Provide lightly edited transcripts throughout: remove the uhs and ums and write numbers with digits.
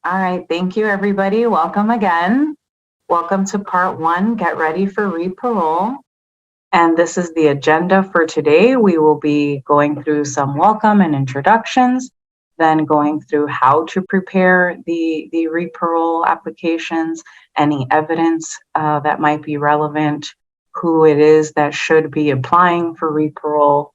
All right, thank you everybody. Welcome again. Welcome to part one, Get Ready for Re-Parole. And this is the agenda for today. We will be going through some welcome and introductions, then going through how to prepare the Re-Parole applications, any evidence that might be relevant, who it is that should be applying for Re-Parole,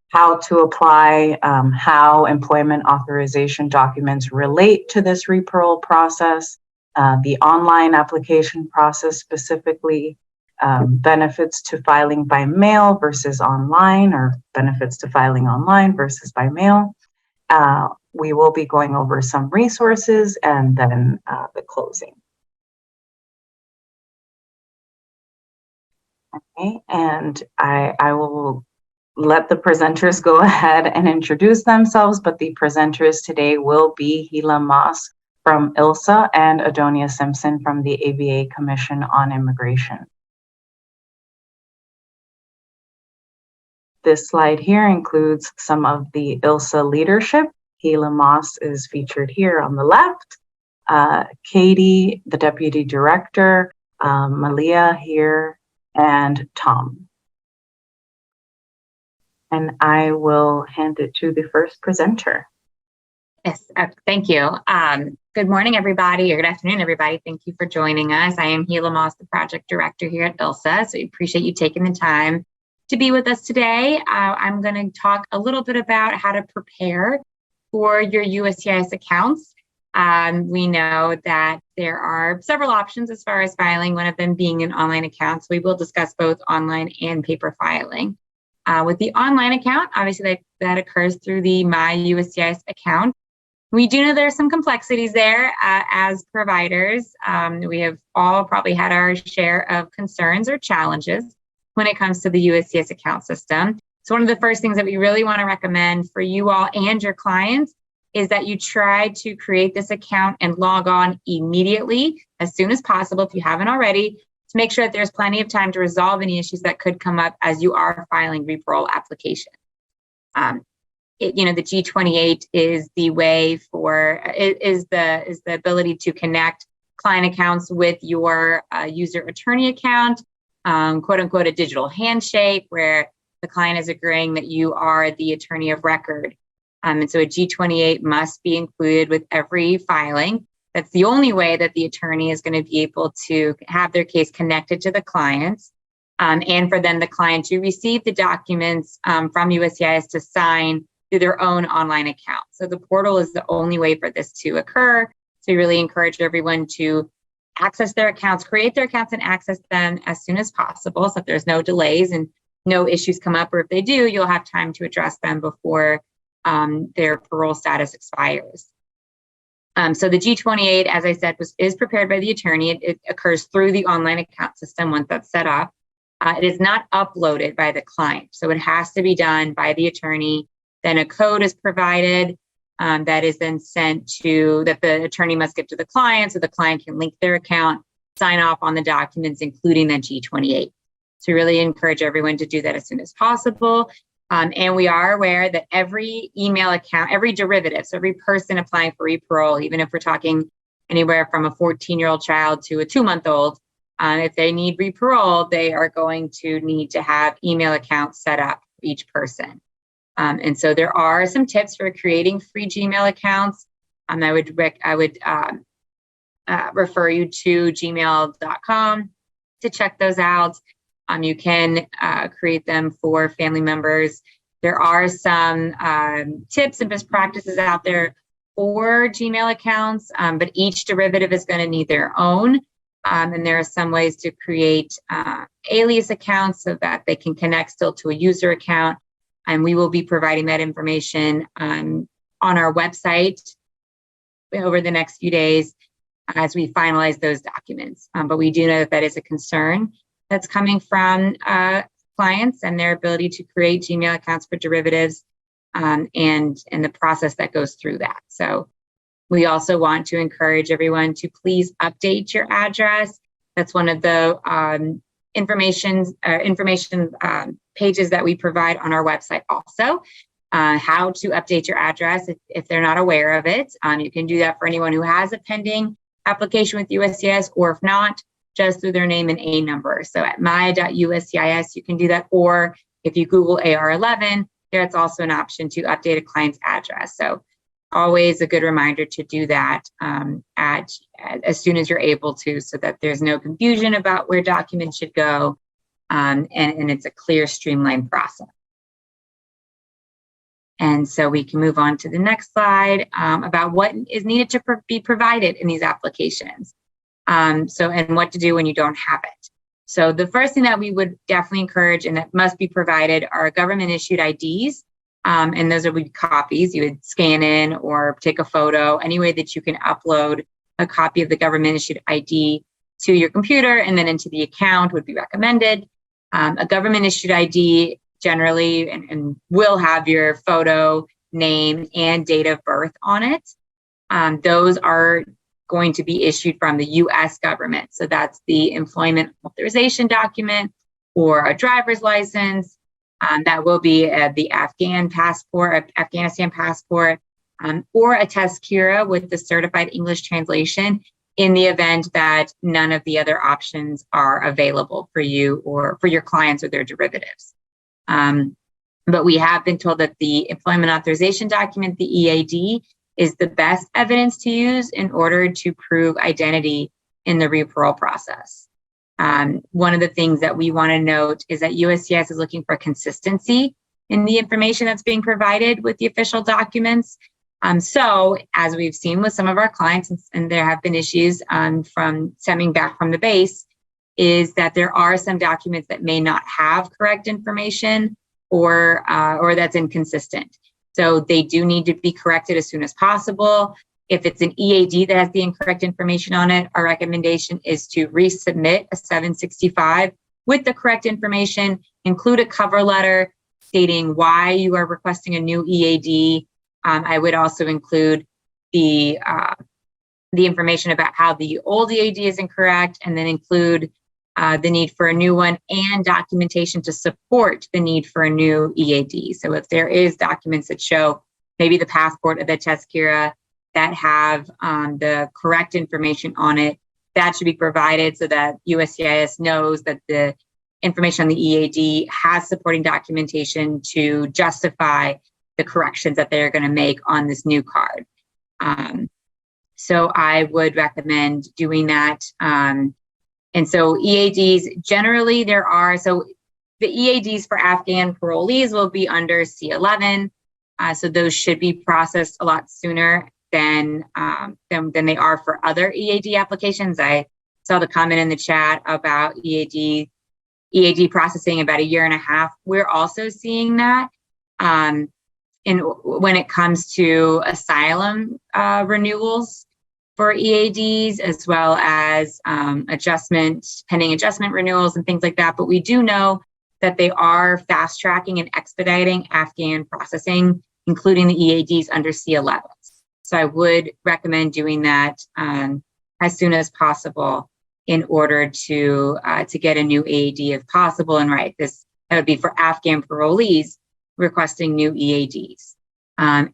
how to apply, how employment authorization documents relate to this Re-Parole process, the online application process specifically, benefits to filing by mail versus online, or benefits to filing online versus by mail. We will be going over some resources and then the closing. Okay, and I will let the presenters go ahead and introduce themselves, but the presenters today will be Hila Moss from ILSAA and Adonia Simpson from the ABA Commission on Immigration. This slide here includes some of the ILSAA leadership. Hila Moss is featured here on the left. Katie, the Deputy Director, Malia here, and Tom. And I will hand it to the first presenter. Yes, thank you. Good morning, everybody, or good afternoon, everybody. Thank you for joining us. I am Hila Moss, the Project Director here at ILSAA, so we appreciate you taking the time to be with us today. I'm going to talk a little bit about how to prepare for your USCIS accounts. We know that there are several options as far as filing, one of them being an online account, so we will discuss both online and paper filing. With the online account, obviously that occurs through the myUSCIS account. We do know there are some complexities there as providers. We have all probably had our share of concerns or challenges when it comes to the USCIS account system. So one of the first things that we really want to recommend for you all and your clients is that you try to create this account and log on immediately as soon as possible if you haven't already, to make sure that there's plenty of time to resolve any issues that could come up as you are filing Re-Parole application. The G28 is the way for, is the ability to connect client accounts with your user attorney account, quote unquote, a digital handshake where the client is agreeing that you are the attorney of record. And so a G28 must be included with every filing. That's the only way that the attorney is going to be able to have their case connected to the clients, and for then the client to receive the documents from USCIS to sign through their own online account. So the portal is the only way for this to occur. So we really encourage everyone to access their accounts, create their accounts and access them as soon as possible so that there's no delays and no issues come up, or if they do, you'll have time to address them before their parole status expires. So the G28, as I said, is prepared by the attorney. It occurs through the online account system once that's set up. It is not uploaded by the client. So it has to be done by the attorney. Then a code is provided that is then sent that the attorney must give to the client so the client can link their account, sign off on the documents, including the G28. So we really encourage everyone to do that as soon as possible. And we are aware that every email account, every derivative, so every person applying for Re-Parole, even if we're talking anywhere from a 14-year-old child to a 2-month-old, if they need Re-Parole, they are going to need to have email accounts set up for each person. And so there are some tips for creating free Gmail accounts. I would refer you to gmail.com to check those out. You can create them for family members. There are some tips and best practices out there for Gmail accounts, but each derivative is going to need their own. And there are some ways to create alias accounts so that they can connect still to a user account. And we will be providing that information on our website over the next few days as we finalize those documents. But we do know that that is a concern that's coming from clients and their ability to create Gmail accounts for derivatives and the process that goes through that. So we also want to encourage everyone to please update your address. That's one of the information pages that we provide on our website also. how to update your address if they're not aware of it. You can do that for anyone who has a pending application with USCIS, or if not, just through their name and A number. So at my.uscis, you can do that, or if you Google AR11, there's also an option to update a client's address. So always a good reminder to do that as soon as you're able to, so that there's no confusion about where documents should go, and it's a clear, streamlined process. And so we can move on to the next slide about what is needed to be provided in these applications. And what to do when you don't have it. So the first thing that we would definitely encourage and that must be provided are government issued IDs. And those would be copies. You would scan in or take a photo, any way that you can upload a copy of the government issued ID to your computer and then into the account would be recommended. A government issued ID generally and will have your photo, name, and date of birth on it. Those are going to be issued from the US government. So that's the employment authorization document or a driver's license. That will be the Afghan passport, Afghanistan passport, or a tazkira with the certified English translation in the event that none of the other options are available for you or for your clients or their derivatives. But we have been told that the employment authorization document, the EAD, is the best evidence to use in order to prove identity in the ReParole process. One of the things that we want to note is that USCIS is looking for consistency in the information that's being provided with the official documents. So as we've seen with some of our clients, and there have been issues from stemming back from the base, is that there are some documents that may not have correct information or that's inconsistent. So they do need to be corrected as soon as possible. If it's an EAD that has the incorrect information on it, our recommendation is to resubmit a 765 with the correct information, include a cover letter stating why you are requesting a new EAD. I would also include the information about how the old EAD is incorrect, and then include the need for a new one and documentation to support the need for a new EAD. So if there is documents that show maybe the passport or the tazkira that have the correct information on it, that should be provided so that USCIS knows that the information on the EAD has supporting documentation to justify the corrections that they're going to make on this new card. So I would recommend doing that. And so EADs, generally so the EADs for Afghan parolees will be under C11. So those should be processed a lot sooner than they are for other EAD applications. I saw the comment in the chat about EAD processing about 1.5 years. We're also seeing that. And when it comes to asylum renewals for EADs, as well as pending adjustment renewals and things like that. But we do know that they are fast tracking and expediting Afghan processing, including the EADs under C11. So I would recommend doing that as soon as possible in order to get a new EAD if possible. And that would be for Afghan parolees requesting new EADs.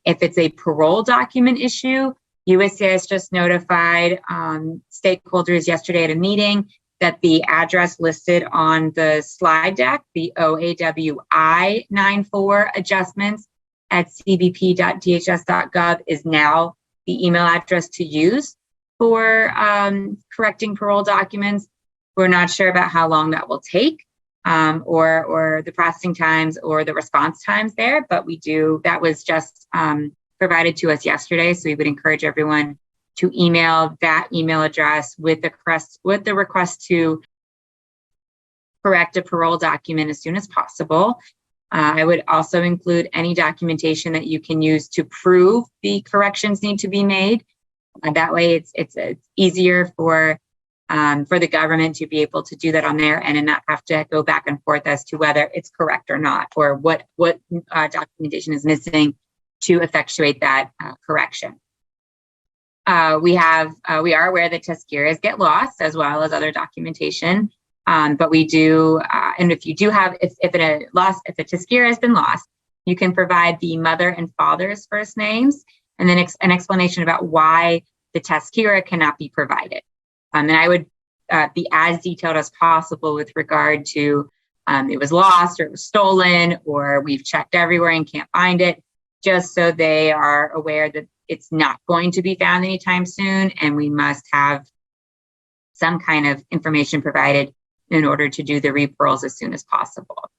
If it's a parole document issue, USCIS just notified stakeholders yesterday at a meeting that the address listed on the slide deck, the OAWI 94 adjustments at cbp.dhs.gov, is now the email address to use for correcting parole documents. We're not sure about how long that will take, or the processing times or the response times there, but that was just provided to us yesterday. So we would encourage everyone to email that email address with the request to correct a parole document as soon as possible. I would also include any documentation that you can use to prove the corrections need to be made. That way it's easier for the government to be able to do that on their end and not have to go back and forth as to whether it's correct or not, or what documentation is missing to effectuate that correction. We are aware that tazkiras get lost as well as other documentation, but we do, and if a tazkira has been lost, You can provide the mother and father's first names, and then an explanation about why the tazkira cannot be provided. And I would be as detailed as possible with regard to it was lost or it was stolen or we've checked everywhere and can't find it, just so they are aware that it's not going to be found anytime soon, and we must have some kind of information provided in order to do the reparoles as soon as possible.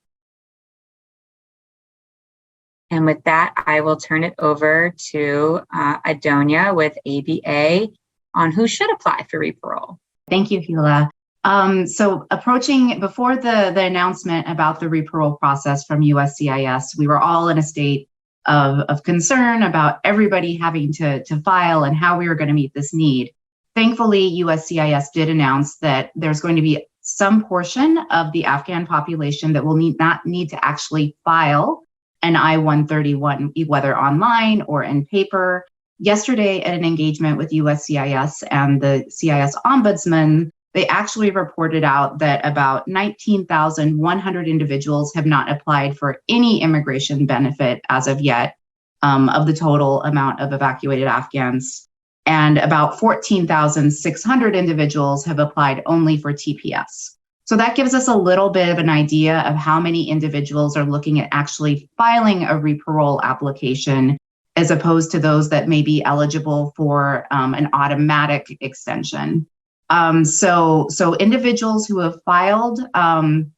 And with that, I will turn it over to Adonia with ABA on who should apply for reparole. Thank you, Hila. So approaching before the announcement about the reparole process from USCIS, we were all in a state of concern about everybody having to file and how we were going to meet this need. Thankfully, USCIS did announce that there's going to be some portion of the Afghan population that will not need to actually file an I-131, whether online or in paper. Yesterday, at an engagement with USCIS and the CIS Ombudsman, they actually reported out that about 19,100 individuals have not applied for any immigration benefit as of yet, of the total amount of evacuated Afghans. And about 14,600 individuals have applied only for TPS. So that gives us a little bit of an idea of how many individuals are looking at actually filing a reparole application, as opposed to those that may be eligible for an automatic extension. So individuals who have filed an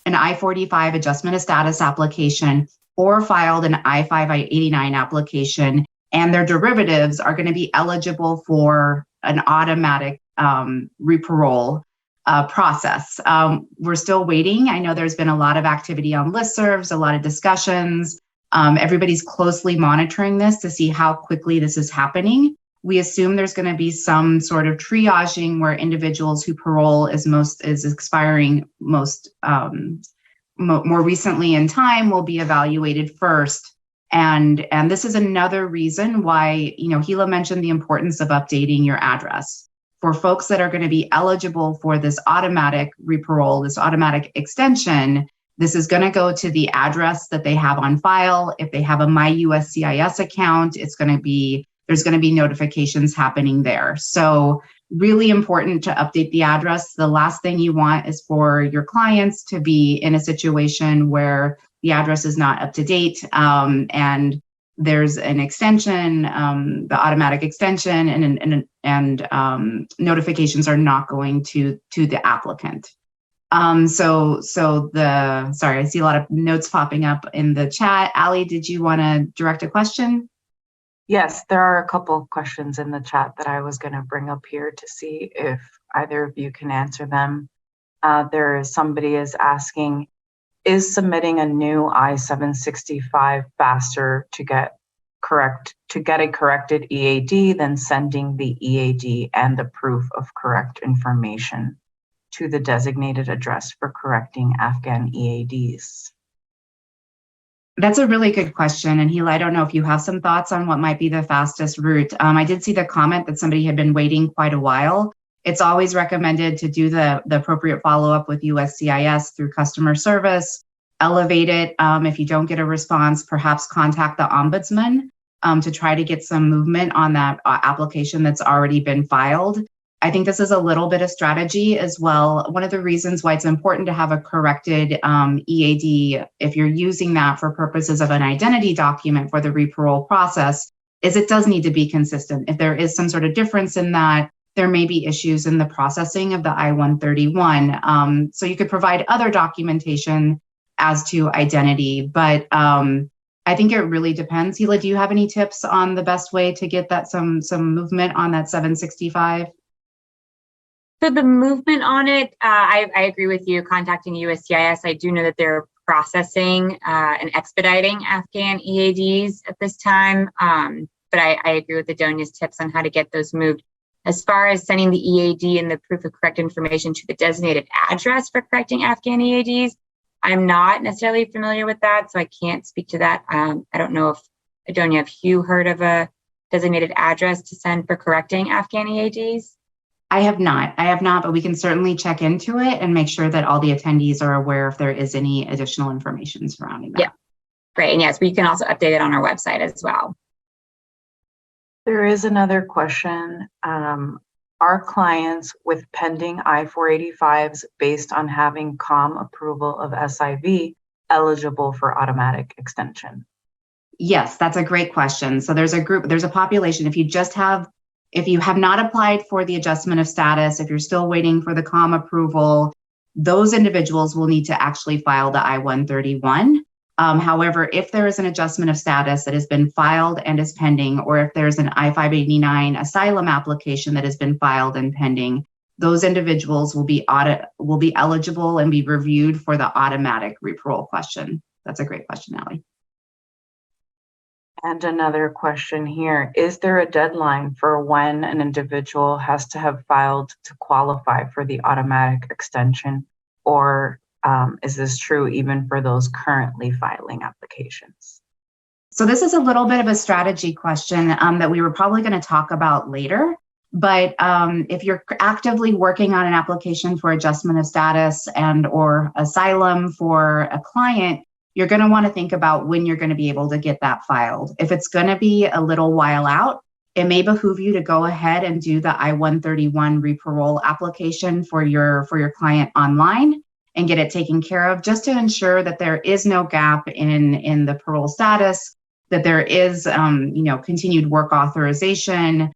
I-45 adjustment of status application or filed an I-589 application and their derivatives are going to be eligible for an automatic reparole process. We're still waiting. I know there's been a lot of activity on listservs, a lot of discussions. Everybody's closely monitoring this to see how quickly this is happening. We assume there's going to be some sort of triaging where individuals who parole is expiring more recently in time will be evaluated first. And this is another reason why, Hila mentioned the importance of updating your address. For folks that are going to be eligible for this automatic reparole, this automatic extension, this is going to go to the address that they have on file. If they have a myUSCIS account, there's going to be notifications happening there. So really important to update the address. The last thing you want is for your clients to be in a situation where the address is not up to date and there's an extension, the automatic extension, and notifications are not going to the applicant. Sorry, I see a lot of notes popping up in the chat. Ali, did you want to direct a question? Yes, there are a couple of questions in the chat that I was going to bring up here to see if either of you can answer them. Somebody is asking, is submitting a new I-765 faster to get a corrected EAD than sending the EAD and the proof of correct information to the designated address for correcting Afghan EADs? That's a really good question. And Hila, I don't know if you have some thoughts on what might be the fastest route. I did see the comment that somebody had been waiting quite a while. It's always recommended to do the appropriate follow-up with USCIS through customer service, elevate it. If you don't get a response, perhaps contact the ombudsman to try to get some movement on that application that's already been filed. I think this is a little bit of strategy as well. One of the reasons why it's important to have a corrected EAD, if you're using that for purposes of an identity document for the reparole process, is it does need to be consistent. If there is some sort of difference in that, there may be issues in the processing of the I-131. So you could provide other documentation as to identity, but I think it really depends. Hila, do you have any tips on the best way to get that some movement on that 765? So the movement on it, I agree with you, contacting USCIS. I do know that they're processing and expediting Afghan EADs at this time, but I agree with Adonia's tips on how to get those moved. As far as sending the EAD and the proof of correct information to the designated address for correcting Afghan EADs, I'm not necessarily familiar with that, so I can't speak to that. I don't know if, Adonia, have you heard of a designated address to send for correcting Afghan EADs? I have not, but we can certainly check into it and make sure that all the attendees are aware if there is any additional information surrounding that. Yeah, Great. And yes, we can also update it on our website as well. There is another question. Are clients with pending I-485s based on having COM approval of SIV eligible for automatic extension? Yes, that's a great question. So there's a population, if you have not applied for the adjustment of status, if you're still waiting for the COM approval, those individuals will need to actually file the I-131. However, if there is an adjustment of status that has been filed and is pending, or if there's an I-589 asylum application that has been filed and pending, those individuals will be eligible and be reviewed for the automatic reparole question. That's a great question, Allie. And another question here, is there a deadline for when an individual has to have filed to qualify for the automatic extension? Or is this true even for those currently filing applications? So this is a little bit of a strategy question that we were probably going to talk about later. But if you're actively working on an application for adjustment of status and or asylum for a client, you're going to want to think about when you're going to be able to get that filed. If it's going to be a little while out, it may behoove you to go ahead and do the I-131 ReParole application for your client online and get it taken care of, just to ensure that there is no gap in the parole status, that there is continued work authorization.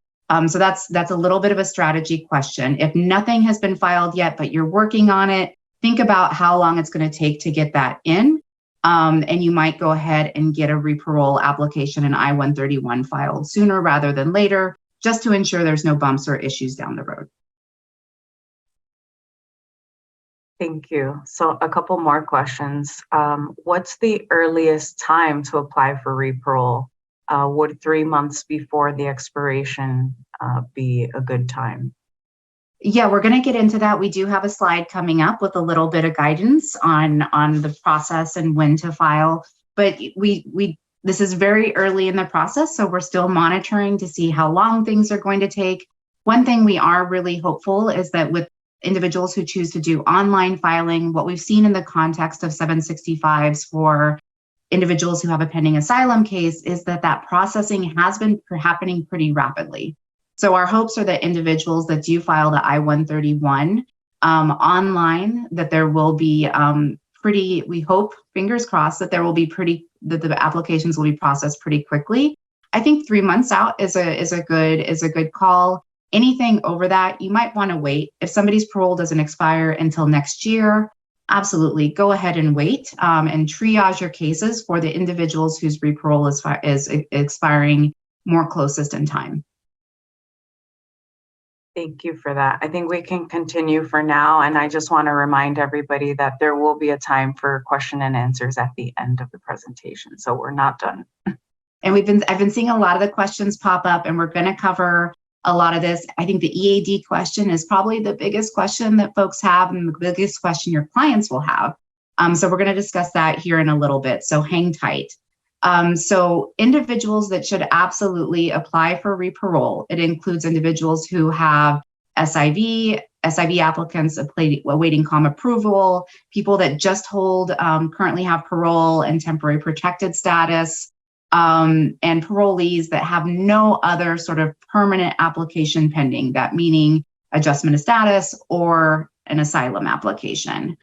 So that's a little bit of a strategy question. If nothing has been filed yet, but you're working on it, think about how long it's going to take to get that in. And you might go ahead and get a ReParole application and I-131 filed sooner rather than later, just to ensure there's no bumps or issues down the road. Thank you. So a couple more questions. What's the earliest time to apply for ReParole? Would 3 months before the expiration be a good time? Yeah, we're going to get into that. We do have a slide coming up with a little bit of guidance on the process and when to file. But this is very early in the process, so we're still monitoring to see how long things are going to take. One thing we are really hopeful is that with individuals who choose to do online filing, what we've seen in the context of 765s for individuals who have a pending asylum case is that processing has been happening pretty rapidly. So our hopes are that individuals that do file the I-131 online, that there will be we hope, fingers crossed, that that the applications will be processed pretty quickly. I think 3 months out is a good call. Anything over that, you might want to wait. If somebody's parole doesn't expire until next year, absolutely go ahead and wait and triage your cases for the individuals whose ReParole is expiring more closest in time. Thank you for that. I think we can continue for now. And I just want to remind everybody that there will be a time for question and answers at the end of the presentation. So we're not done. And I've been seeing a lot of the questions pop up, and we're going to cover a lot of this. I think the EAD question is probably the biggest question that folks have and the biggest question your clients will have. So we're going to discuss that here in a little bit. So hang tight. So individuals that should absolutely apply for ReParole, it includes individuals who have SIV applicants awaiting COM approval, people that just currently have parole and temporary protected status, and parolees that have no other sort of permanent application pending, that meaning adjustment of status or an asylum application.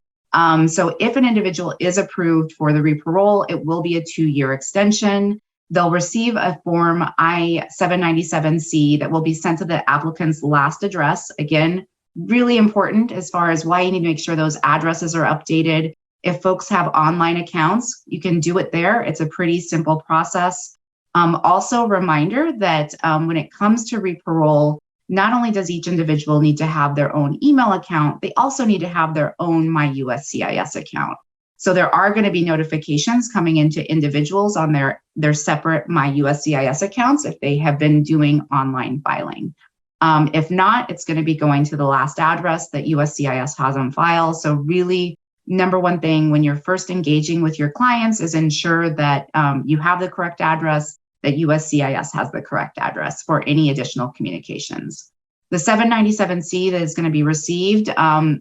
So if an individual is approved for the ReParole, it will be a 2-year extension. They'll receive a form I-797C that will be sent to the applicant's last address. Again, really important as far as why you need to make sure those addresses are updated. If folks have online accounts, you can do it there. It's a pretty simple process. Also, reminder that when it comes to ReParole, not only does each individual need to have their own email account, they also need to have their own myUSCIS account. So there are going to be notifications coming into individuals on their separate myUSCIS accounts if they have been doing online filing. If not, it's going to be going to the last address that USCIS has on file. So really, number one thing when you're first engaging with your clients is ensure that you have the correct address, that USCIS has the correct address for any additional communications. The 797C that is going to be received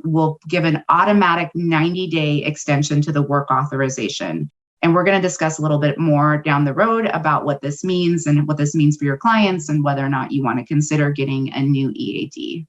will give an automatic 90-day extension to the work authorization. And we're going to discuss a little bit more down the road about what this means and what this means for your clients and whether or not you want to consider getting a new EAD.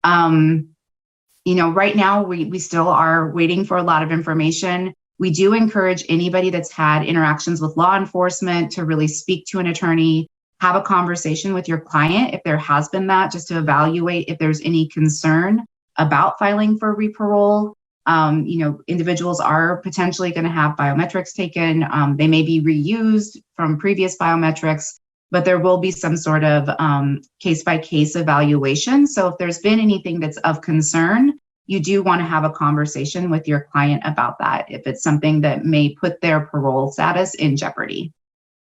Right now we still are waiting for a lot of information. We do encourage anybody that's had interactions with law enforcement to really speak to an attorney, have a conversation with your client if there has been that, just to evaluate if there's any concern about filing for re-parole. Individuals are potentially going to have biometrics taken. They may be reused from previous biometrics, but there will be some sort of case-by-case evaluation. So if there's been anything that's of concern, you do want to have a conversation with your client about that if it's something that may put their parole status in jeopardy.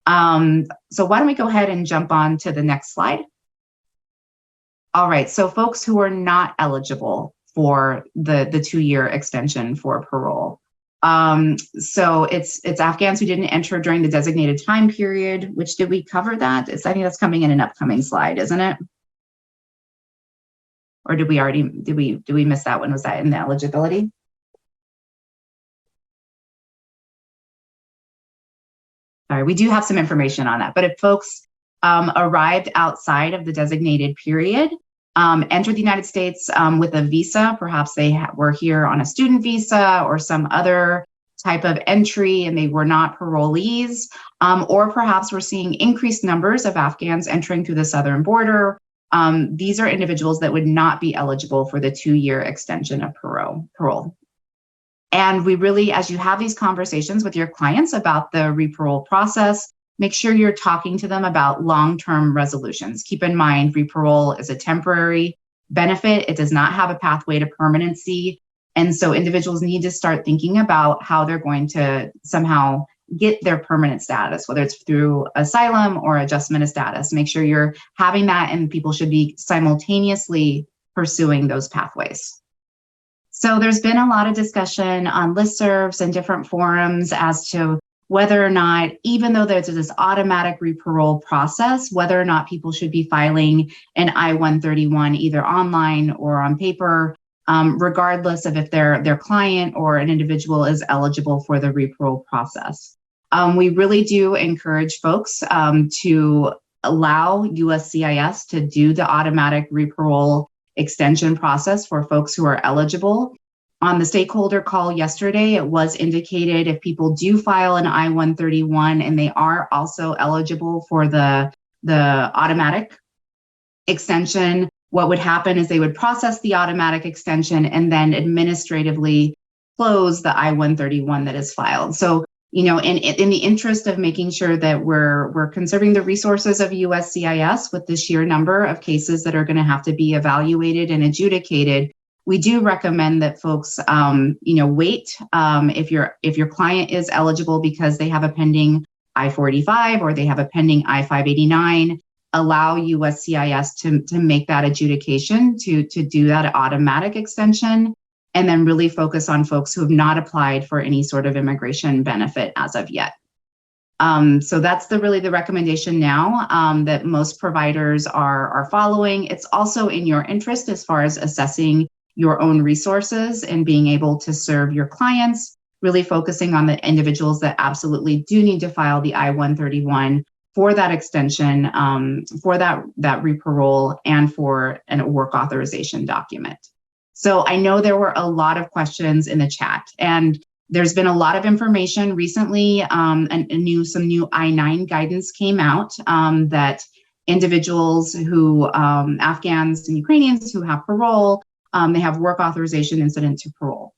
So why don't we go ahead and jump on to the next slide? All right, so folks who are not eligible for the 2-year extension for parole. So it's Afghans who didn't enter during the designated time period. Which, did we cover that? I think that's coming in an upcoming slide, isn't it? Or did we miss that one? Was that in the eligibility? Sorry, we do have some information on that. But if folks arrived outside of the designated period, entered the United States with a visa, perhaps they were here on a student visa or some other type of entry and they were not parolees, or perhaps we're seeing increased numbers of Afghans entering through the southern border. These are individuals that would not be eligible for the 2-year extension of parole. And we really, as you have these conversations with your clients about the re-parole process, make sure you're talking to them about long-term resolutions. Keep in mind, re-parole is a temporary benefit. It does not have a pathway to permanency. And so individuals need to start thinking about how they're going to somehow get their permanent status, whether it's through asylum or adjustment of status. Make sure you're having that, and people should be simultaneously pursuing those pathways. So there's been a lot of discussion on listservs and different forums as to whether or not, even though there's this automatic re-parole process, whether or not people should be filing an I-131 either online or on paper, regardless of if their client or an individual is eligible for the re-parole process. We really do encourage folks to allow USCIS to do the automatic re-parole extension process for folks who are eligible. On the stakeholder call yesterday, it was indicated if people do file an I-131 and they are also eligible for the automatic extension, what would happen is they would process the automatic extension and then administratively close the I-131 that is filed. So, in the interest of making sure that we're conserving the resources of USCIS with the sheer number of cases that are going to have to be evaluated and adjudicated, we do recommend that folks, wait if your client is eligible because they have a pending I-45 or they have a pending I-589. Allow USCIS to make that adjudication to do that automatic extension, and then really focus on folks who have not applied for any sort of immigration benefit as of yet. So that's really the recommendation now that most providers are following. It's also in your interest as far as assessing your own resources and being able to serve your clients, really focusing on the individuals that absolutely do need to file the I-131 for that extension, for that re-parole, and for a work authorization document. So I know there were a lot of questions in the chat, and there's been a lot of information recently, some new I-9 guidance came out that individuals who, Afghans and Ukrainians who have parole, they have work authorization incident to parole.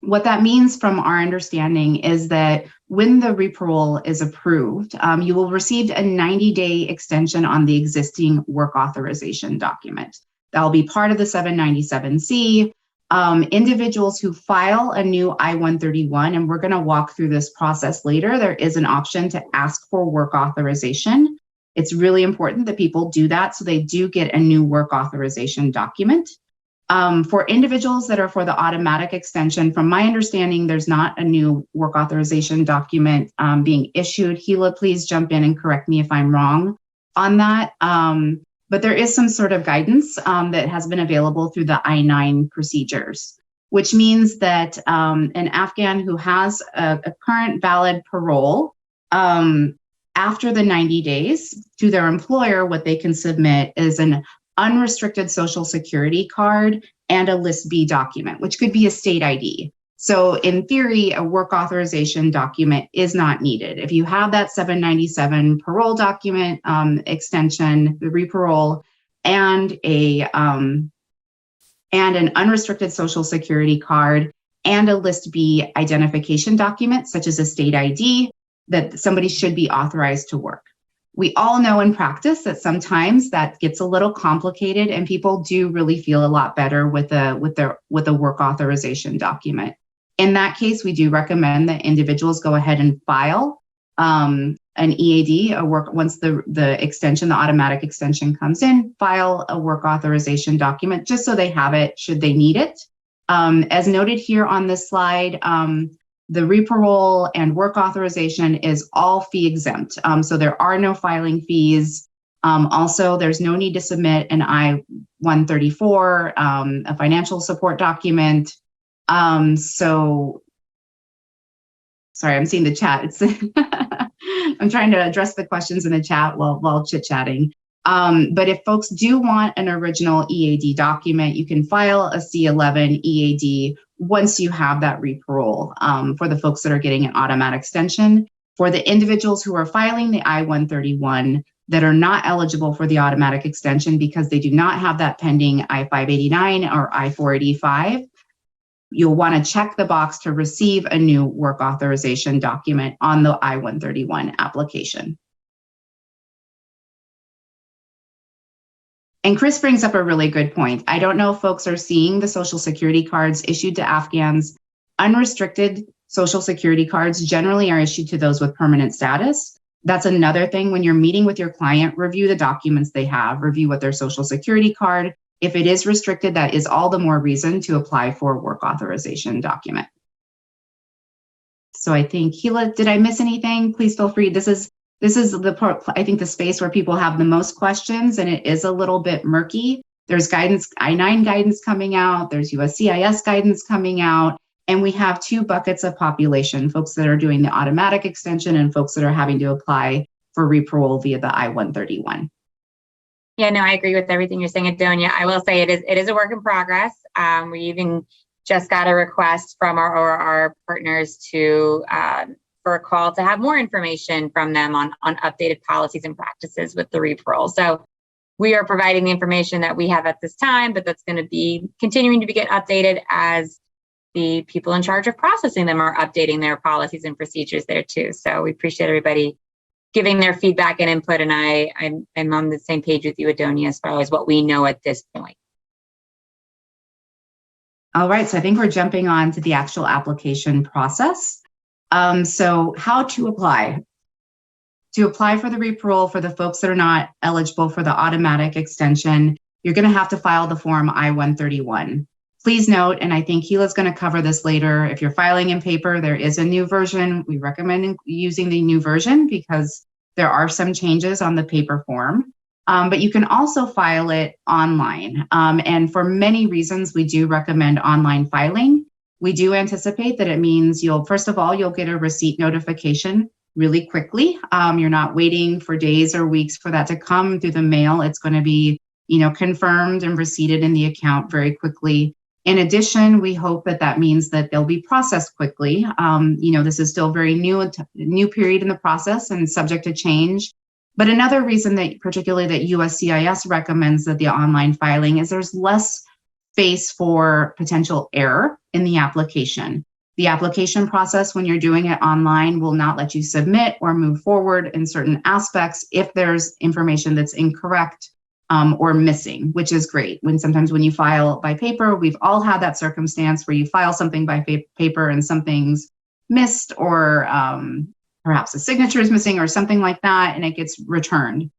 What that means from our understanding is that when the re-parole is approved, you will receive a 90-day extension on the existing work authorization document. That will be part of the 797C. Individuals who file a new I-131, and we're going to walk through this process later, there is an option to ask for work authorization. It's really important that people do that so they do get a new work authorization document. For individuals that are for the automatic extension, from my understanding, there's not a new work authorization document being issued. Gila, please jump in and correct me if I'm wrong on that. But there is some sort of guidance that has been available through the I-9 procedures. which means that an Afghan who has a current valid parole, after the 90 days to their employer, what they can submit is an unrestricted social security card and a List B document, which could be a state ID. So in theory, a work authorization document is not needed. If you have that 797 parole document extension, the ReParole, and an unrestricted social security card and a List B identification document, such as a state ID, that somebody should be authorized to work. We all know in practice that sometimes that gets a little complicated, and people do really feel a lot better with a work authorization document. In that case, we do recommend that individuals go ahead and file an EAD, once the extension, the automatic extension comes in, file a work authorization document just so they have it should they need it. As noted here on this slide, the ReParole and work authorization is all fee exempt. So there are no filing fees. Also, there's no need to submit an I-134, a financial support document. So, sorry, I'm seeing the chat. It's I'm trying to address the questions in the chat while chit-chatting. But if folks do want an original EAD document, you can file a C11 EAD once you have that ReParole for the folks that are getting an automatic extension. For the individuals who are filing the I-131 that are not eligible for the automatic extension because they do not have that pending I-589 or I-485, you'll want to check the box to receive a new work authorization document on the I-131 application. And Chris brings up a really good point. I don't know if folks are seeing the Social Security cards issued to Afghans. Unrestricted Social Security cards generally are issued to those with permanent status. That's another thing. When you're meeting with your client, review the documents they have, review what their Social Security card. If it is restricted, that is all the more reason to apply for a work authorization document. So I think, Gila, did I miss anything? Please feel free. This is the part, I think, the space where people have the most questions, and it is a little bit murky. There's guidance, I-9 guidance coming out, there's USCIS guidance coming out, and we have two buckets of population, folks that are doing the automatic extension and folks that are having to apply for ReParole via the I-131. Yeah, no, I agree with everything you're saying, Adonia. I will say it is a work in progress. We even just got a request from our partners for a call to have more information from them on updated policies and practices with the ReParole. So we are providing the information that we have at this time, but that's going to be continuing to get updated as the people in charge of processing them are updating their policies and procedures there too. So we appreciate everybody giving their feedback and input, and I'm on the same page with you, Adonia, as far as what we know at this point. All right, so I think we're jumping on to the actual application process. So how to apply? To apply for the ReParole for the folks that are not eligible for the automatic extension, you're going to have to file the form I-131. Please note, and I think Gila's going to cover this later, if you're filing in paper, there is a new version. We recommend using the new version because there are some changes on the paper form. But you can also file it online. And for many reasons, we do recommend online filing. We do anticipate that it means first of all, you'll get a receipt notification really quickly. You're not waiting for days or weeks for that to come through the mail. It's going to be, confirmed and receipted in the account very quickly. In addition, we hope that means that they'll be processed quickly. This is still very new period in the process and subject to change. But another reason that particularly that USCIS recommends that the online filing is there's less space for potential error in the application. The application process, when you're doing it online, will not let you submit or move forward in certain aspects if there's information that's incorrect or missing, which is great. Sometimes when you file by paper, we've all had that circumstance where you file something by paper and something's missed, or perhaps a signature is missing or something like that, and it gets returned.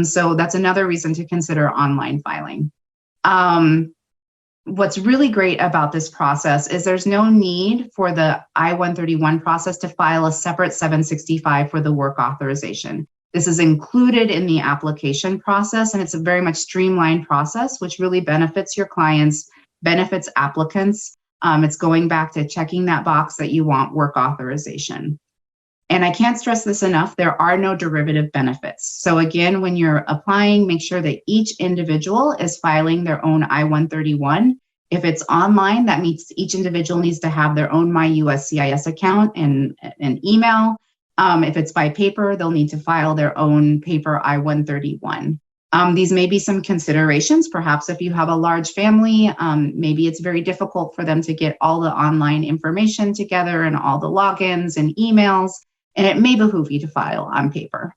So that's another reason to consider online filing. What's really great about this process is there's no need for the I-131 process to file a separate 765 for the work authorization. This is included in the application process, and it's a very much streamlined process, which really benefits your clients, benefits applicants. It's going back to checking that box that you want work authorization. And I can't stress this enough, there are no derivative benefits. So again, when you're applying, make sure that each individual is filing their own I-131. If it's online, that means each individual needs to have their own myUSCIS account and an email. If it's by paper, they'll need to file their own paper I-131. These may be some considerations. Perhaps if you have a large family, maybe it's very difficult for them to get all the online information together and all the logins and emails, and it may behoove you to file on paper.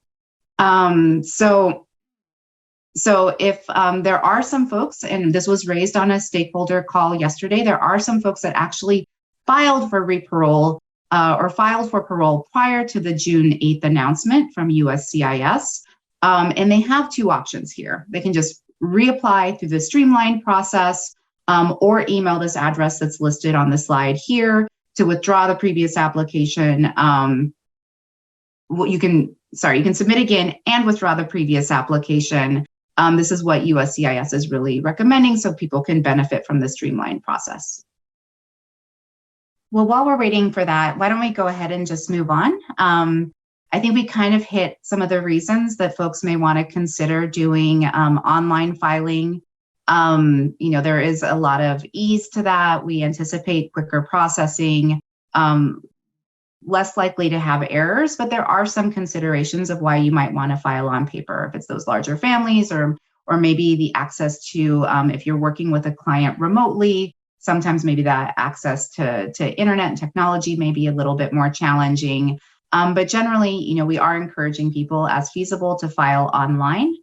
So if there are some folks, and this was raised on a stakeholder call yesterday, there are some folks that actually filed for ReParole or filed for parole prior to the June 8th announcement from USCIS. And they have two options here. They can just reapply through the streamlined process or email this address that's listed on the slide here to withdraw the previous application. You can submit again and withdraw the previous application. This is what USCIS is really recommending so people can benefit from the streamlined process. Well, while we're waiting for that, why don't we go ahead and just move on? I think we kind of hit some of the reasons that folks may want to consider doing online filing. There is a lot of ease to that. We anticipate quicker processing, less likely to have errors, but there are some considerations of why you might want to file on paper if it's those larger families or maybe the access to, if you're working with a client remotely, sometimes maybe that access to internet and technology may be a little bit more challenging. But generally, we are encouraging people as feasible to file online.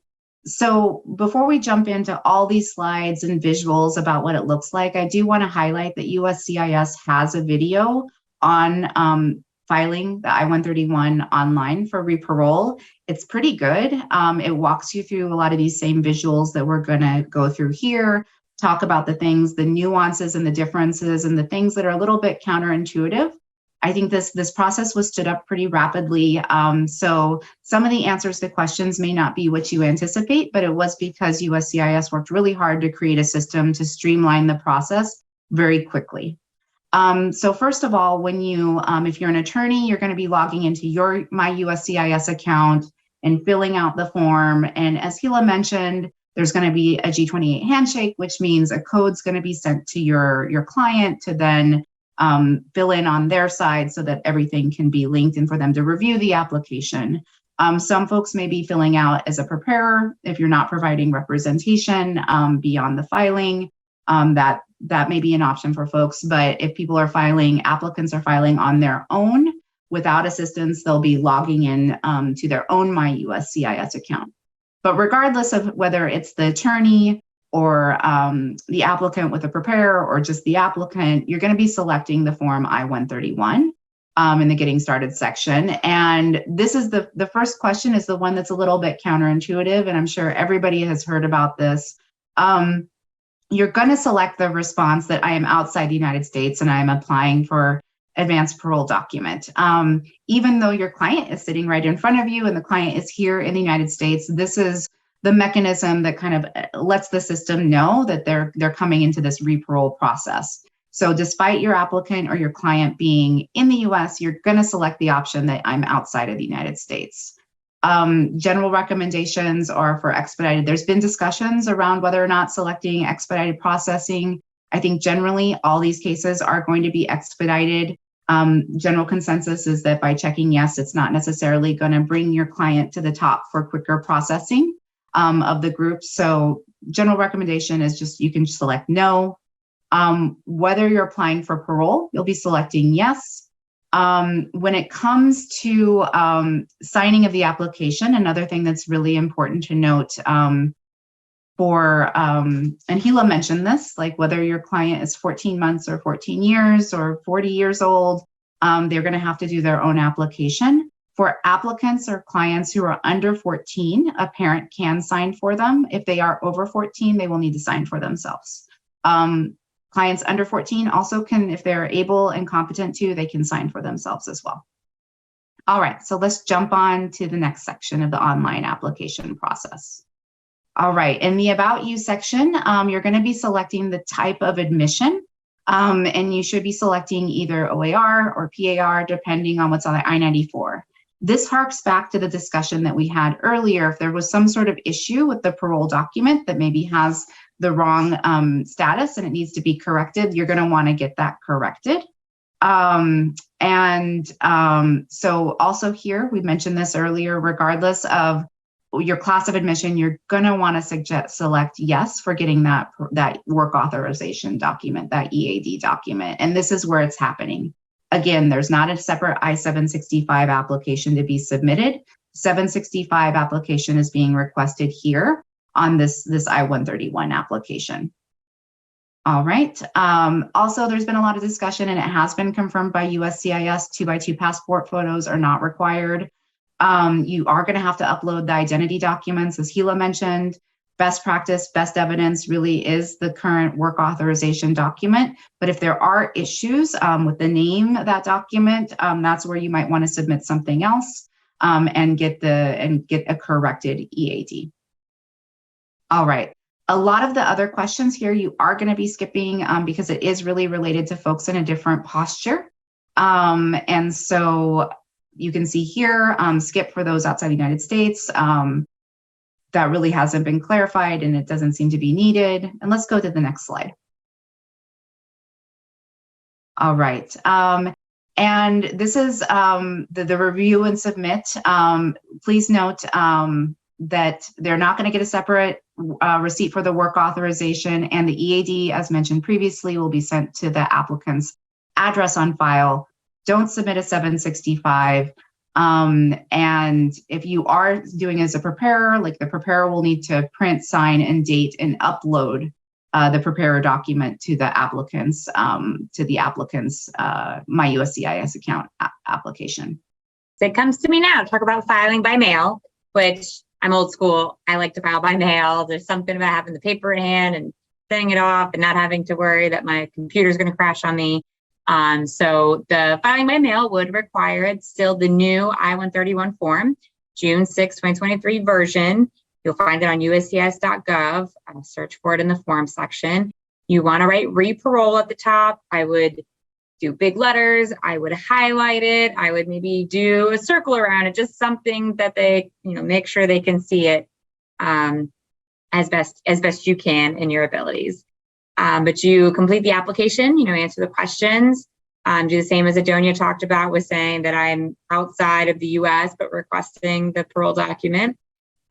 So before we jump into all these slides and visuals about what it looks like, I do want to highlight that USCIS has a video on filing the I-131 online for ReParole. It's pretty good. It walks you through a lot of these same visuals that we're going to go through here, talk about the things, the nuances and the differences and the things that are a little bit counterintuitive. I think this process was stood up pretty rapidly. So some of the answers to questions may not be what you anticipate, but it was because USCIS worked really hard to create a system to streamline the process very quickly. So first of all, when you, if you're an attorney, you're going to be logging into your myUSCIS account and filling out the form. And as Hila mentioned, there's going to be a G28 handshake, which means a code's going to be sent to your client to then fill in on their side so that everything can be linked and for them to review the application. Some folks may be filling out as a preparer if you're not providing representation beyond the filing. That may be an option for folks, but if people are filing, applicants are filing on their own without assistance, they'll be logging in to their own myUSCIS account. But regardless of whether it's the attorney or the applicant with a preparer or just the applicant, you're going to be selecting the form I-131 in the Getting Started section. And this is the first question is the one that's a little bit counterintuitive, and I'm sure everybody has heard about this. You're going to select the response that I am outside the United States and I'm applying for advanced parole document. Even though your client is sitting right in front of you and the client is here in the United States, this is the mechanism that kind of lets the system know that they're coming into this ReParole process. So despite your applicant or your client being in the US, you're going to select the option that I'm outside of the United States. General recommendations are for expedited. There's been discussions around whether or not selecting expedited processing. I think generally all these cases are going to be expedited. General consensus is that by checking yes, it's not necessarily going to bring your client to the top for quicker processing of the group. So general recommendation is just you can select no. Whether you're applying for parole, you'll be selecting yes. When it comes to signing of the application, another thing that's really important to note and Hila mentioned this, like whether your client is 14 months or 14 years or 40 years old, they're going to have to do their own application. For applicants or clients who are under 14, a parent can sign for them. If they are over 14, they will need to sign for themselves. Clients under 14 also can, if they're able and competent to, they can sign for themselves as well. All right, so let's jump on to the next section of the online application process. All right, in the About You section, you're going to be selecting the type of admission And you should be selecting either OAR or PAR, depending on what's on the I-94. This harks back to the discussion that we had earlier. If there was some sort of issue with the parole document that maybe has the wrong status and it needs to be corrected, you're going to want to get that corrected. So also here, we mentioned this earlier, regardless of your class of admission, you're going to want to select yes for getting that work authorization document, that EAD document. And this is where it's happening. Again, there's not a separate I-765 application to be submitted. 765 application is being requested here on this I-131 application. All right. Also, there's been a lot of discussion, and it has been confirmed by USCIS, 2x2 passport photos are not required. You are going to have to upload the identity documents, as Hila mentioned. Best practice, best evidence really is the current work authorization document. But if there are issues with the name of that document, that's where you might want to submit something else and get a corrected EAD. All right. A lot of the other questions here you are going to be skipping because it is really related to folks in a different posture. And so you can see here, skip for those outside the United States. That really hasn't been clarified and it doesn't seem to be needed. And let's go to the next slide. All right. And this is the review and submit. Please note that they're not going to get a separate receipt for the work authorization, and the EAD, as mentioned previously, will be sent to the applicant's address on file. Don't submit a 765. And if you are doing as a preparer, like the preparer will need to print, sign, and date and upload the preparer document to the applicant's myUSCIS account application. So it comes to me now to talk about filing by mail, which I'm old school. I like to file by mail. There's something about having the paper in hand and sending it off and not having to worry that my computer's going to crash on me. So the filing by mail would require it's still the new I-131 form, June 6, 2023 version. You'll find it on USCIS.gov. Search for it in the form section. You want to write ReParole at the top. I would do big letters. I would highlight it. I would maybe do a circle around it, just something that they, make sure they can see it as best you can in your abilities. But you complete the application, answer the questions, do the same as Adonia talked about with saying that I'm outside of the US, but requesting the parole document.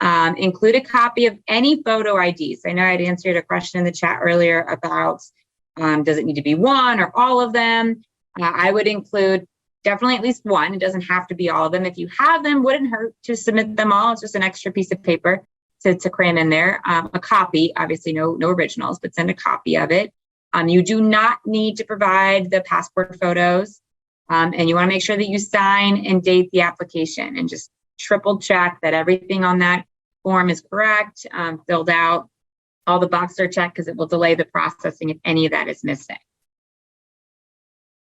Include a copy of any photo IDs. I know I'd answered a question in the chat earlier about does it need to be one or all of them? I would include definitely at least one. It doesn't have to be all of them. If you have them, wouldn't hurt to submit them all. It's just an extra piece of paper to cram in there. A copy, obviously no originals, but send a copy of it. You do not need to provide the passport photos. And you want to make sure that you sign and date the application and just triple check that everything on that form is correct, filled out. All the boxes are checked because it will delay the processing if any of that is missing.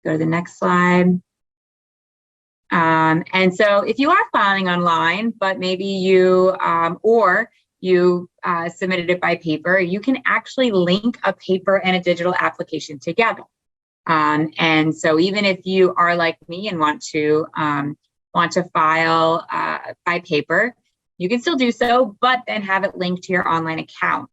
Go to the next slide. And so if you are filing online, but maybe you submitted it by paper, you can actually link a paper and a digital application together. And so even if you are like me and want to file by paper, you can still do so, but then have it linked to your online account.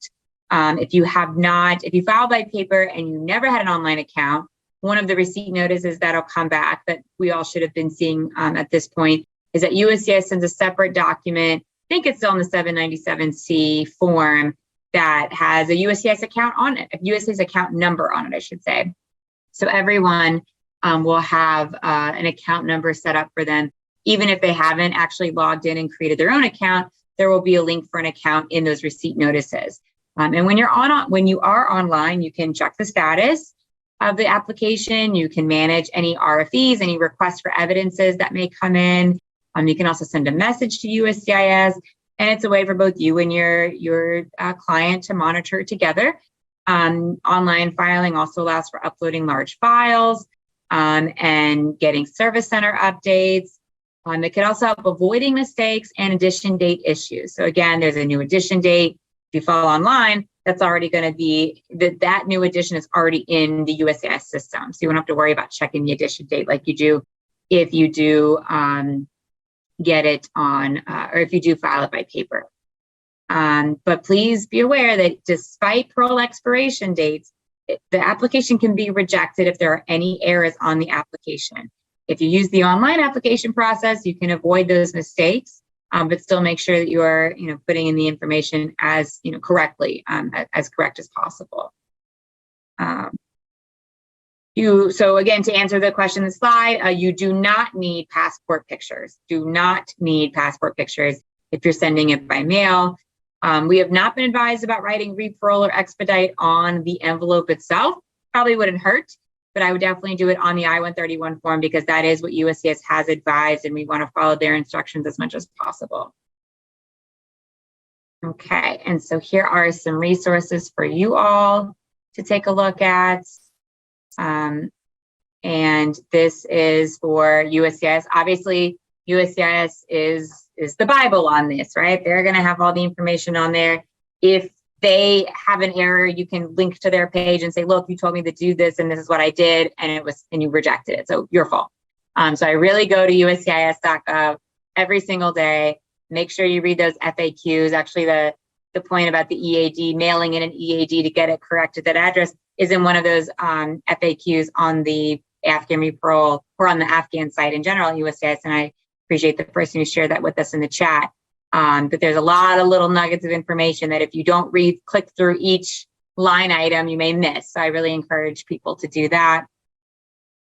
If you file by paper and you never had an online account, one of the receipt notices that'll come back that we all should have been seeing at this point is that USCIS sends a separate document. I think it's still in the 797C form that has a USCIS account on it, a USCIS account number on it, I should say. So everyone will have an account number set up for them. Even if they haven't actually logged in and created their own account, there will be a link for an account in those receipt notices. And when you are online, you can check the status of the application. You can manage any RFEs, any requests for evidences that may come in. You can also send a message to USCIS, and it's a way for both you and your client to monitor it together. Online filing also allows for uploading large files and getting service center updates. It can also help avoiding mistakes and addition date issues. So again, there's a new addition date. If you file online, that's already going to be, that new edition is already in the USCIS system. So you won't have to worry about checking the edition date like you do if you do get it on, or if you do file it by paper. But please be aware that despite parole expiration dates, the application can be rejected if there are any errors on the application. If you use the online application process, you can avoid those mistakes, but still make sure that you are, putting in the information as, correctly, as correct as possible. So again, to answer the question in the slide, you do not need passport pictures. Do not need passport pictures if you're sending it by mail. We have not been advised about writing ReParole or expedite on the envelope itself. Probably wouldn't hurt, but I would definitely do it on the I-131 form because that is what USCIS has advised, and we want to follow their instructions as much as possible. Okay, and so here are some resources for you all to take a look at. And this is for USCIS. Obviously, USCIS is the Bible on this, right? They're going to have all the information on there. If they have an error, you can link to their page and say, look, you told me to do this and this is what I did, and you rejected it. So your fault. So I really go to USCIS.gov every single day. Make sure you read those FAQs. Actually, the point about the EAD, mailing in an EAD to get it corrected, that address is in one of those FAQs on the Afghan ReParole or on the Afghan site in general at USCIS. And I appreciate the person who shared that with us in the chat. But there's a lot of little nuggets of information that if you don't click through each line item, you may miss. So I really encourage people to do that.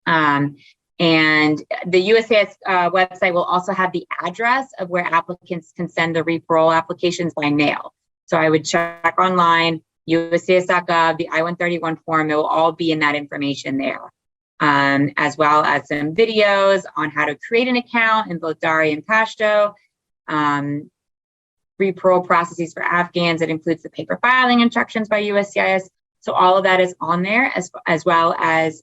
And the USCIS website will also have the address of where applicants can send the ReParole applications by mail. So I would check online, USCIS.gov, the I-131 form, it will all be in that information there. As well as some videos on how to create an account in both Dari and Pashto. ReParole processes for Afghans, it includes the paper filing instructions by USCIS. So all of that is on there, as well as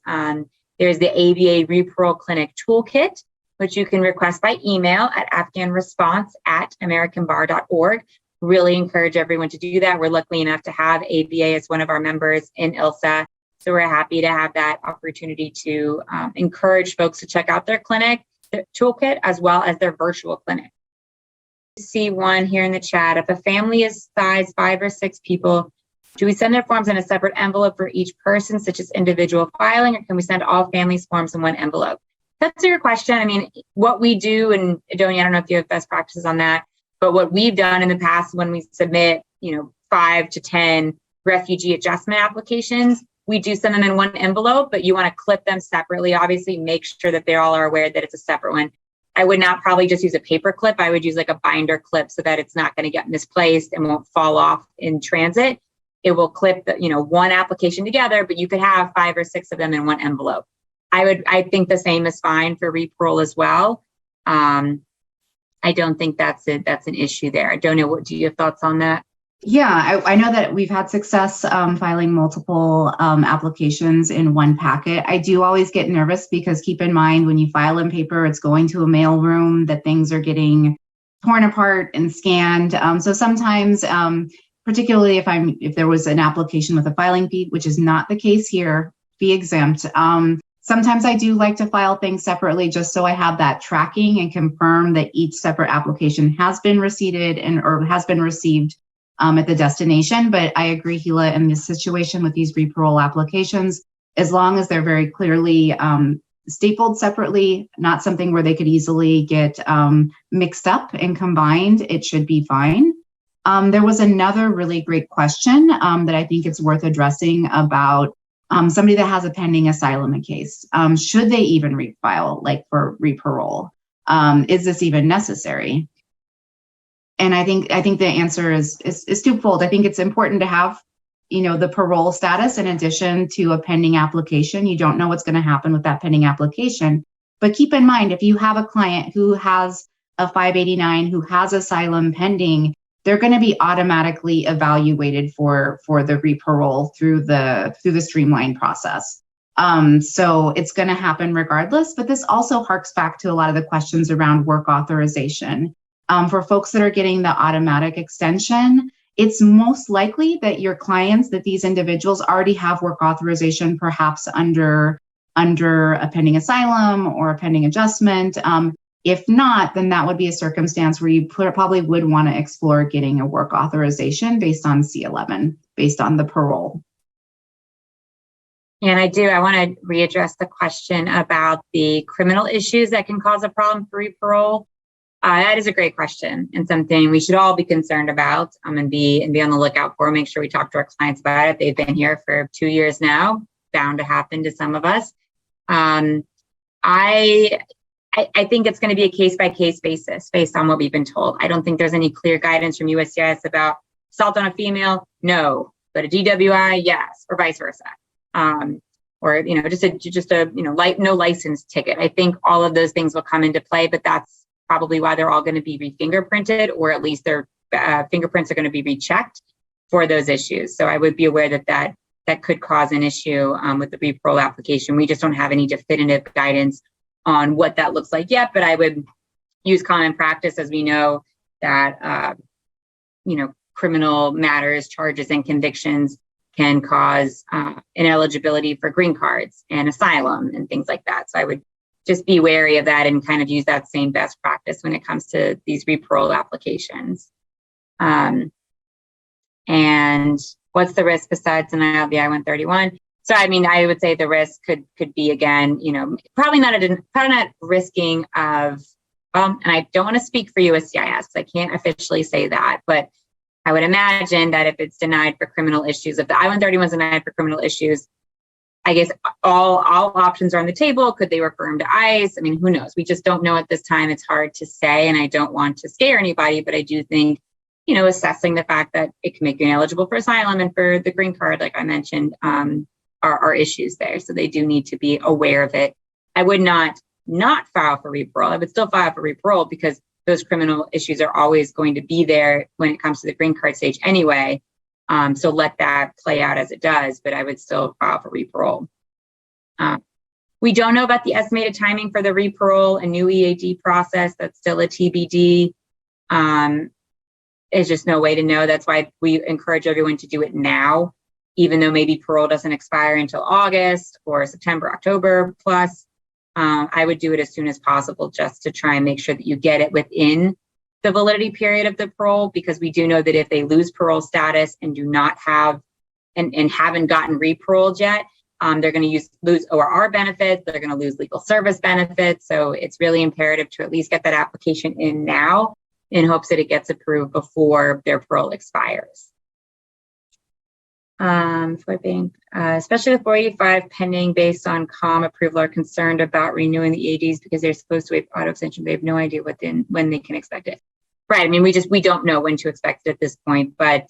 there's the ABA ReParole Clinic Toolkit, which you can request by email at afghanresponse@americanbar.org. Really encourage everyone to do that. We're lucky enough to have ABA as one of our members in ILSAA. So we're happy to have that opportunity to encourage folks to check out their clinic, their toolkit, as well as their virtual clinic. See one here in the chat. If a family is size 5 or 6 people, do we send their forms in a separate envelope for each person, such as individual filing, or can we send all families' forms in one envelope? That's your question. I mean, what we do, and Adonia, I don't know if you have best practices on that, but what we've done in the past when we submit, 5 to 10 refugee adjustment applications, we do send them in one envelope, but you want to clip them separately. Obviously, make sure that they all are aware that it's a separate one. I would not probably just use a paper clip. I would use like a binder clip so that it's not going to get misplaced and won't fall off in transit. It will clip the, one application together, but you could have 5 or 6 of them in one envelope. I think the same is fine for ReParole as well. I don't think that's an issue there. I don't know. What do you have thoughts on that? Yeah, I know that we've had success filing multiple applications in one packet. I do always get nervous because keep in mind when you file in paper, it's going to a mail room, that things are getting torn apart and scanned. So sometimes, particularly if there was an application with a filing fee, which is not the case here, fee exempt. Sometimes I do like to file things separately just so I have that tracking and confirm that each separate application has been received or has been received at the destination. But I agree, Gila, in this situation with these ReParole applications, as long as they're very clearly stapled separately, not something where they could easily get mixed up and combined, it should be fine. There was another really great question that I think it's worth addressing about somebody that has a pending asylum case. Should they even refile, like for ReParole? Is this even necessary? And I think the answer is twofold. I think it's important to have, the parole status in addition to a pending application. You don't know what's going to happen with that pending application. But keep in mind, if you have a client who has a 589, who has asylum pending, they're going to be automatically evaluated for the ReParole through the streamlined process. So it's going to happen regardless. But this also harks back to a lot of the questions around work authorization. For folks that are getting the automatic extension, it's most likely that your clients, that these individuals already have work authorization, perhaps under a pending asylum or a pending adjustment. If not, then that would be a circumstance where you probably would want to explore getting a work authorization based on C11, based on the parole. And I want to readdress the question about the criminal issues that can cause a problem for ReParole. That is a great question and something we should all be concerned about and be on the lookout for. Make sure we talk to our clients about it. They've been here for 2 years now, bound to happen to some of us. I think it's going to be a case-by-case basis based on what we've been told. I don't think there's any clear guidance from USCIS about assault on a female, no, but a DWI, yes, or vice versa. Or just a no license ticket. I think all of those things will come into play, but that's probably why they're all going to be re-fingerprinted, or at least their fingerprints are going to be rechecked for those issues. So I would be aware that could cause an issue with the ReParole application. We just don't have any definitive guidance on what that looks like yet, but I would use common practice, as we know that criminal matters, charges, and convictions can cause ineligibility for green cards and asylum and things like that. So I would just be wary of that and kind of use that same best practice when it comes to these ReParole applications. And what's the risk besides denial of the I-131? So I would say the risk could be, again, probably not risking of, and I don't want to speak for USCIS, I can't officially say that, but I would imagine that if it's denied for criminal issues, if the I-131 is denied for criminal issues, I guess all options are on the table. Could they refer him to ICE? Who knows? We just don't know at this time. It's hard to say, and I don't want to scare anybody, but I do think, assessing the fact that it can make you ineligible for asylum and for the green card, like I mentioned, are issues there. So they do need to be aware of it. I would not file for ReParole. I would still file for ReParole because those criminal issues are always going to be there when it comes to the green card stage anyway. So let that play out as it does, but I would still file for ReParole. We don't know about the estimated timing for the ReParole and new EAD process. That's still a TBD. There's just no way to know. That's why we encourage everyone to do it now, even though maybe parole doesn't expire until August or September, October plus. I would do it as soon as possible just to try and make sure that you get it within the validity period of the parole, because we do know that if they lose parole status and do not have and haven't gotten re-paroled yet, they're going to lose ORR benefits, they're going to lose legal service benefits. So it's really imperative to at least get that application in now in hopes that it gets approved before their parole expires. Especially the 485 pending based on COM approval are concerned about renewing the EADs because they're supposed to waive auto extension. They have no idea when they can expect it. Right. We don't know when to expect it at this point, but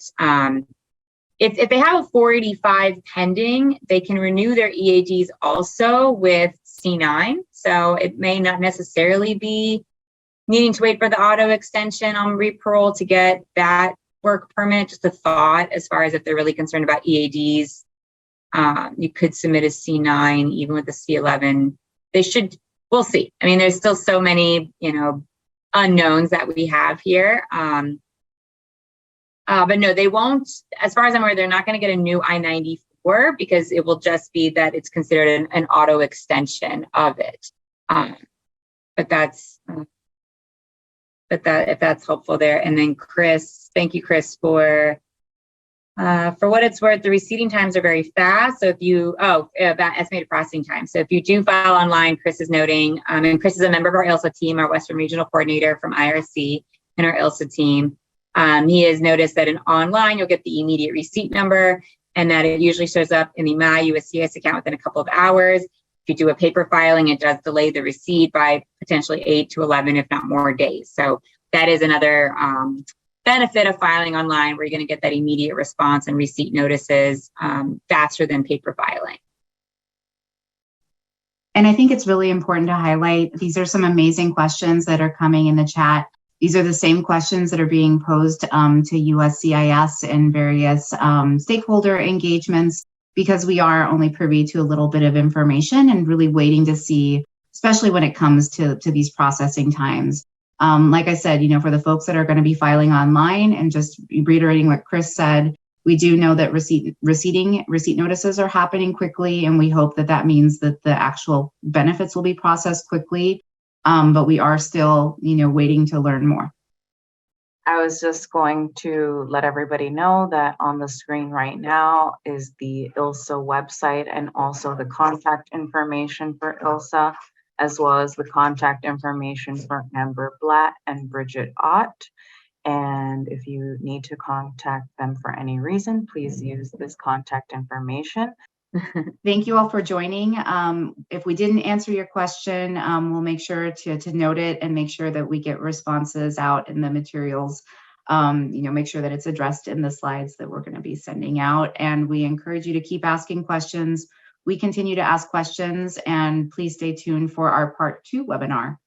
if they have a 485 pending, they can renew their EADs also with C9. So it may not necessarily be needing to wait for the auto extension on ReParole to get that work permit. Just a thought as far as if they're really concerned about EADs, you could submit a C9 even with the C11. We'll see. There's still so many, unknowns that we have here. But no, they won't, as far as I'm aware, they're not going to get a new I-94 because it will just be that it's considered an auto extension of it. If that's helpful there. And then Chris, thank you, Chris, for what it's worth, the receiving times are very fast. So about estimated processing time. So if you do file online, Chris is noting, and Chris is a member of our ILSAA team, our Western Regional Coordinator from IRC and our ILSAA team. He has noticed that online, you'll get the immediate receipt number and that it usually shows up in the myUSCIS account within a couple of hours. If you do a paper filing, it does delay the receipt by potentially 8 to 11, if not more days. So that is another benefit of filing online, where you're going to get that immediate response and receipt notices faster than paper filing. And I think it's really important to highlight, these are some amazing questions that are coming in the chat. These are the same questions that are being posed to USCIS and various stakeholder engagements, because we are only privy to a little bit of information and really waiting to see, especially when it comes to these processing times. Like I said, for the folks that are going to be filing online, and just reiterating what Chris said, we do know that receipt notices are happening quickly, and we hope that that means that the actual benefits will be processed quickly. But we are still, waiting to learn more. I was just going to let everybody know that on the screen right now is the ILSAA website and also the contact information for ILSAA, as well as the contact information for Amber Blatt and Bridget Ott. And if you need to contact them for any reason, please use this contact information. Thank you all for joining. If we didn't answer your question, we'll make sure to note it and make sure that we get responses out in the materials. Make sure that it's addressed in the slides that we're going to be sending out. And we encourage you to keep asking questions. We continue to ask questions, and please stay tuned for our part 2 webinar.